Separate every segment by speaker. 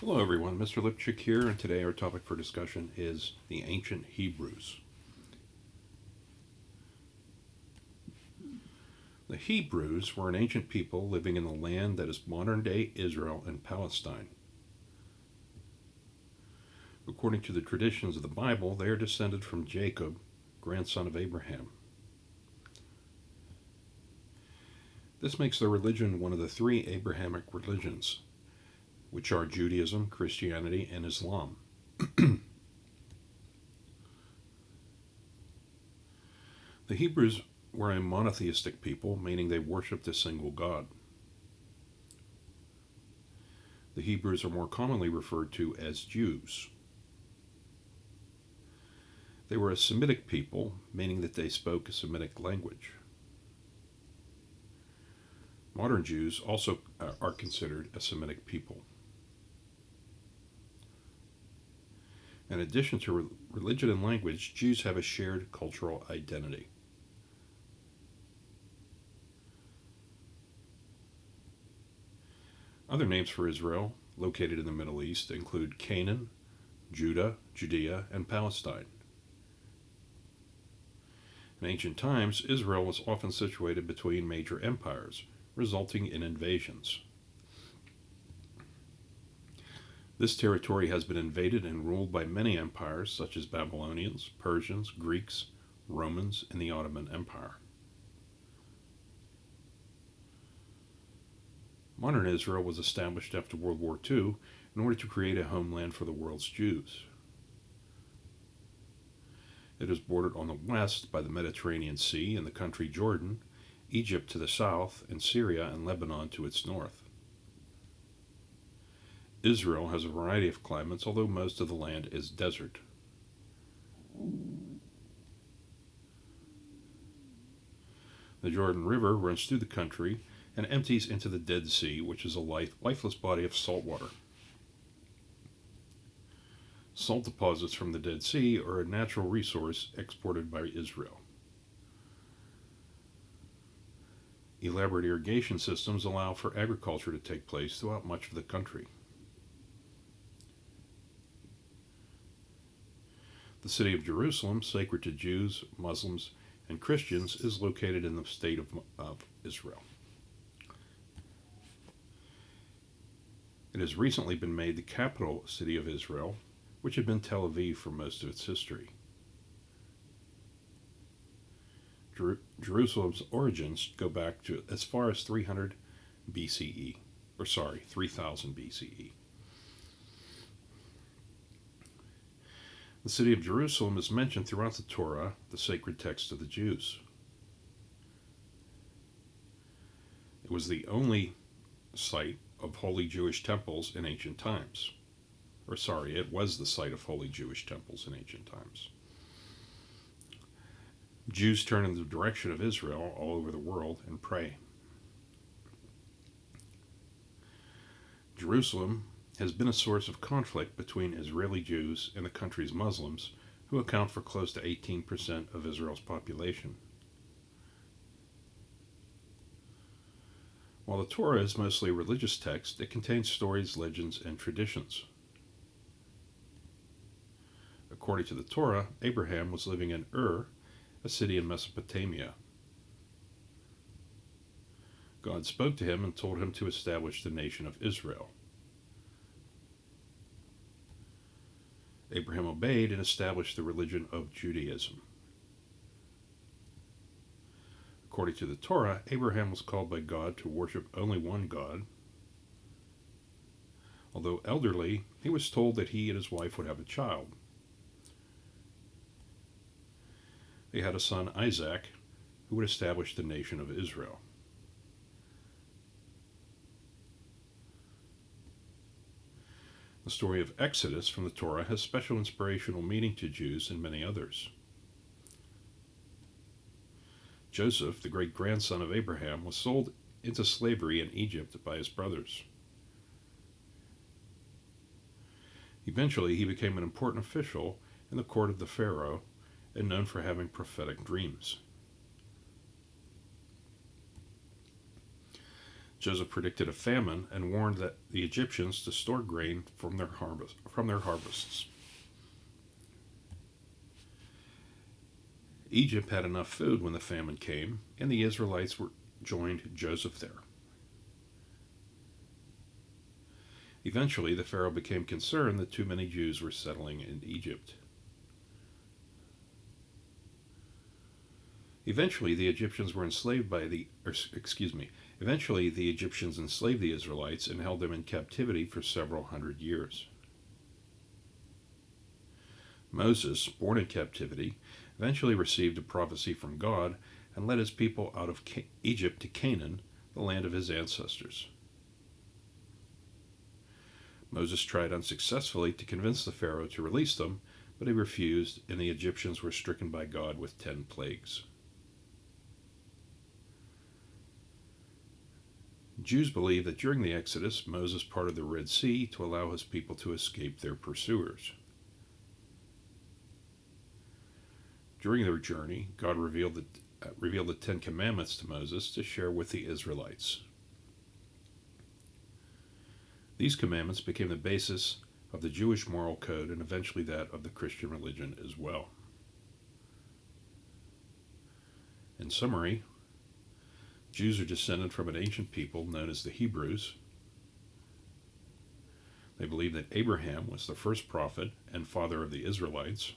Speaker 1: Hello, everyone. Mr. Lipchick here, and today our topic for discussion is the ancient Hebrews. The Hebrews were an ancient people living in the land that is modern day Israel and Palestine. According to the traditions of the Bible, they are descended from Jacob, grandson of Abraham. This makes their religion one of the three Abrahamic religions, which are Judaism, Christianity, and Islam. The Hebrews were a monotheistic people, meaning they worshipped a single God. The Hebrews are more commonly referred to as Jews. They were a Semitic people, meaning that they spoke a Semitic language. Modern Jews also are considered a Semitic people. In addition to religion and language, Jews have a shared cultural identity. Other names for Israel, located in the Middle East, include Canaan, Judah, Judea, and Palestine. In ancient times, Israel was often situated between major empires, resulting in invasions. This territory has been invaded and ruled by many empires such as Babylonians, Persians, Greeks, Romans, and the Ottoman Empire. Modern Israel was established after World War II in order to create a homeland for the world's Jews. It is bordered on the west by the Mediterranean Sea and the country Jordan, Egypt to the south, and Syria and Lebanon to its north. Israel has a variety of climates, although most of the land is desert. The Jordan River runs through the country and empties into the Dead Sea, which is a lifeless body of salt water. Salt deposits from the Dead Sea are a natural resource exported by Israel. Elaborate irrigation systems allow for agriculture to take place throughout much of the country. The city of Jerusalem, sacred to Jews, Muslims, and Christians, is located in the state of Israel. It has recently been made the capital city of Israel, which had been Tel Aviv for most of its history. Jerusalem's origins go back to as far as 3000 BCE. The city of Jerusalem is mentioned throughout the Torah, the sacred text of the Jews. It was the only site of holy Jewish temples in ancient times. It was the site of holy Jewish temples in ancient times. Jews turn in the direction of Israel all over the world and pray. Jerusalem has been a source of conflict between Israeli Jews and the country's Muslims, who account for close to 18% of Israel's population. While the Torah is mostly a religious text, it contains stories, legends, and traditions. According to the Torah, Abraham was living in Ur, a city in Mesopotamia. God spoke to him and told him to establish the nation of Israel. Abraham obeyed and established the religion of Judaism. According to the Torah, Abraham was called by God to worship only one God. Although elderly, he was told that he and his wife would have a child. They had a son, Isaac, who would establish the nation of Israel. The story of Exodus from the Torah has special inspirational meaning to Jews and many others. Joseph, the great-grandson of Abraham, was sold into slavery in Egypt by his brothers. Eventually, he became an important official in the court of the Pharaoh and known for having prophetic dreams. Joseph predicted a famine and warned that the Egyptians to store grain from their harvests. Egypt had enough food when the famine came, and the Israelites joined Joseph there. Eventually, the Pharaoh became concerned that too many Jews were settling in Egypt. Eventually, the Egyptians enslaved the Israelites and held them in captivity for several hundred years. Moses, born in captivity, eventually received a prophecy from God and led his people out of Egypt to Canaan, the land of his ancestors. Moses tried unsuccessfully to convince the Pharaoh to release them, but he refused, and the Egyptians were stricken by God with 10 plagues. Jews believe that during the Exodus, Moses parted the Red Sea to allow his people to escape their pursuers. During their journey, God revealed the 10 Commandments to Moses to share with the Israelites. These commandments became the basis of the Jewish moral code and eventually that of the Christian religion as well. In summary, Jews are descended from an ancient people known as the Hebrews. They believe that Abraham was the first prophet and father of the Israelites.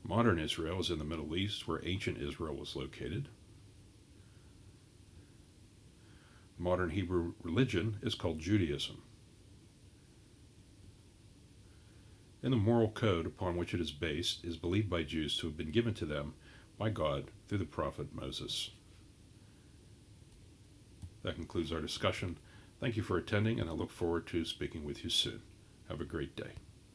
Speaker 1: Modern Israel is in the Middle East, where ancient Israel was located. Modern Hebrew religion is called Judaism. And the moral code upon which it is based is believed by Jews to have been given to them by God through the prophet Moses. That concludes our discussion. Thank you for attending, and I look forward to speaking with you soon. Have a great day.